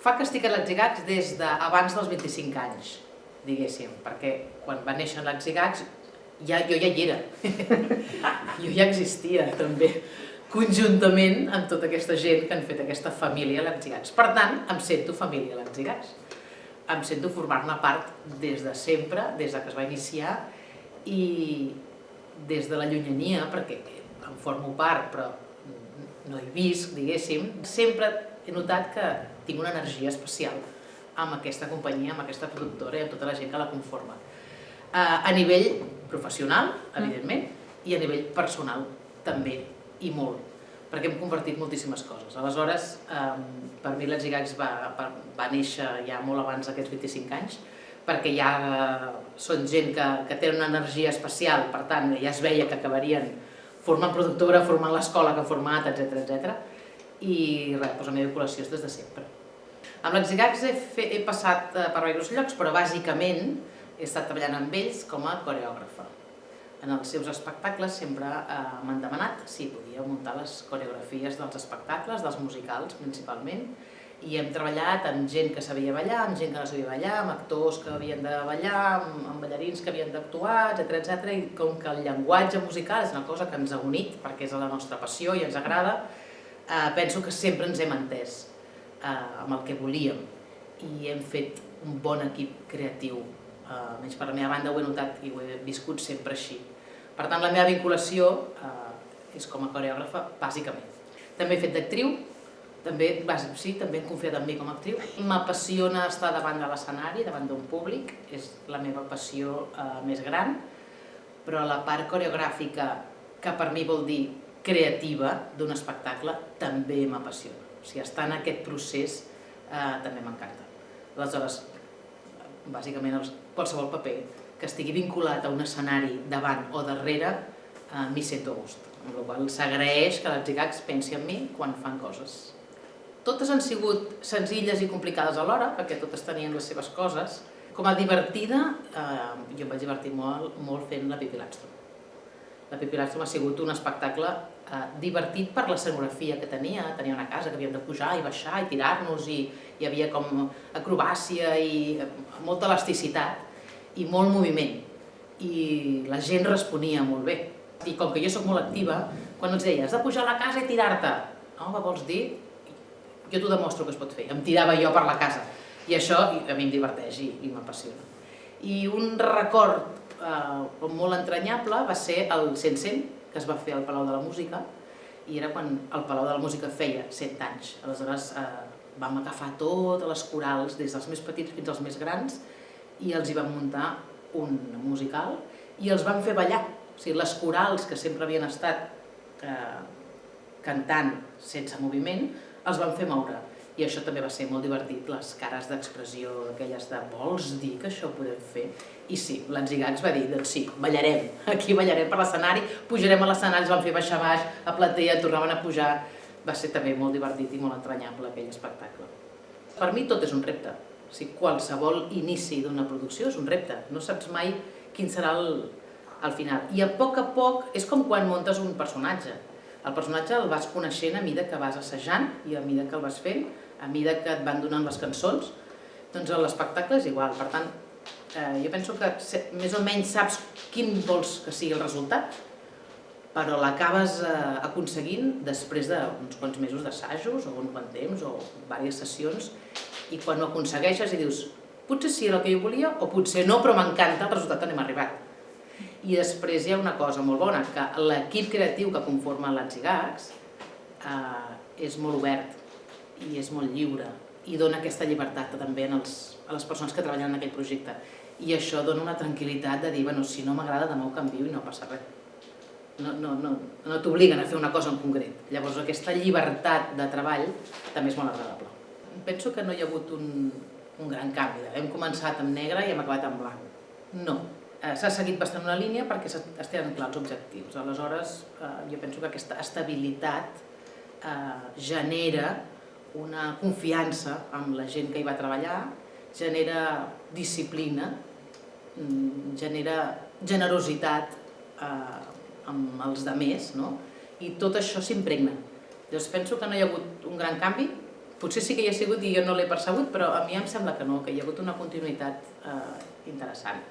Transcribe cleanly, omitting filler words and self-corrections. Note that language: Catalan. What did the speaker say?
Fa que estic a l'Atzigacs des d'abans dels 25 anys, diguéssim, perquè quan va néixer l'Atzigacs jo ja hi era, jo ja existia també, conjuntament amb tota aquesta gent que han fet aquesta família a l'Atzigacs. Per tant, em sento família a l'Atzigacs, em sento formar-ne part des de sempre, des que es va iniciar, i des de la llunyania, perquè en formo part, però no hi visc, diguéssim, sempre he notat que tinc una energia especial amb aquesta companyia, amb aquesta productora i amb tota la gent que la conforma. A nivell professional, evidentment, i a nivell personal també, i molt, perquè hem compartit moltíssimes coses. Aleshores, per mi l'Atzigacs va néixer ja molt abans d'aquests 25 anys, perquè ja són gent que tenen una energia especial, per tant, ja es veia que acabarien formant productora, formant l'escola que ha format, etc. I res, la meva vinculació és des de sempre. Amb l'Atzigacs he passat per diversos llocs, però bàsicament he estat treballant amb ells com a coreògrafa. En els seus espectacles sempre m'han demanat si podia muntar les coreografies dels espectacles, dels musicals principalment, i hem treballat amb gent que sabia ballar, amb gent que no sabia ballar, amb actors que havien de ballar, amb ballarins que havien d'actuar, etc. I com que el llenguatge musical és una cosa que ens ha unit, perquè és la nostra passió i ens agrada, penso que sempre ens hem entès amb el que volíem i hem fet un bon equip creatiu. Almenys per la meva banda ho he notat i ho he viscut sempre així. Per tant, la meva vinculació és com a coreògrafa, bàsicament. També he fet d'actriu, també hem confiat en mi com a actriu. M'apassiona estar davant de l'escenari, davant d'un públic, és la meva passió més gran, però la part coreogràfica, que per mi vol dir creativa d'un espectacle, també m'apassiona. O sigui, estar en aquest procés també m'encanta. Aleshores, bàsicament, qualsevol paper que estigui vinculat a un escenari davant o darrere, m'hi sento a gust. Amb la qual cosa s'agraeix que l'Atzigacs pensi en mi quan fan coses. Totes han sigut senzilles i complicades alhora, perquè totes tenien les seves coses. Com a divertida, jo em vaig divertir molt fent la Pippi Langström. La Pippi Langström ha sigut un espectacle divertit per l'escenografia que tenia. Tenia una casa que havíem de pujar i baixar i tirar-nos, i hi havia com acrobàcia i molta elasticitat i molt moviment. I la gent responia molt bé. I com que jo soc molt activa, quan els deia has de pujar a la casa i tirar-te, home, vols dir? Jo t'ho demostro que es pot fer. Em tirava jo per la casa. I això a mi em diverteix i m'apassiona. I un record molt entranyable va ser el 100-100, que es va fer al Palau de la Música, i era quan el Palau de la Música feia 100 anys. Aleshores vam agafar totes les corals, des dels més petits fins als més grans, i els hi vam muntar un musical i els vam fer ballar. O sigui, les corals que sempre havien estat cantant sense moviment, els van fer moure. I això també va ser molt divertit, les cares d'expressió aquelles de vols dir que això ho podem fer? I sí, l'Atzigacs va dir, doncs sí, ballarem, aquí ballarem per l'escenari, pujarem a l'escenari, els van fer baixar baix, a platea, tornaven a pujar. Va ser també molt divertit i molt entranyable aquell espectacle. Per mi tot és un repte. O sigui, qualsevol inici d'una producció és un repte. No saps mai quin serà el final. I a poc és com quan muntes un personatge. El personatge el vas coneixent a mida que vas assajant i a mida que el vas fent, a mida que et van donant les cançons, doncs l'espectacle és igual. Per tant, jo penso que més o menys saps quin vols que sigui el resultat, però l'acabes aconseguint després d'uns quants mesos d'assajos, o un quant temps, o diverses sessions, i quan ho aconsegueixes i dius, potser sí era el que jo volia, o potser no, però m'encanta el resultat on hem arribat. I després hi ha una cosa molt bona, que l'equip creatiu que conforma l'Atzigacs és molt obert i és molt lliure i dona aquesta llibertat també a les persones que treballen en aquell projecte. I això dona una tranquil·litat de dir, bueno, si no m'agrada demà ho canvio i no passa res. No t'obliguen a fer una cosa en concret. Llavors aquesta llibertat de treball també és molt agradable. Penso que no hi ha hagut un gran canvi. Hem començat amb negre i hem acabat amb blanc. No. S'ha seguit bastant una línia perquè es tenen clars objectius. Aleshores, jo penso que aquesta estabilitat genera una confiança amb la gent que hi va treballar, genera disciplina, genera generositat amb els altres, i tot això s'impregna. Llavors penso que no hi ha hagut un gran canvi, potser sí que hi ha sigut i jo no l'he percebut, però a mi em sembla que no, que hi ha hagut una continuïtat interessant.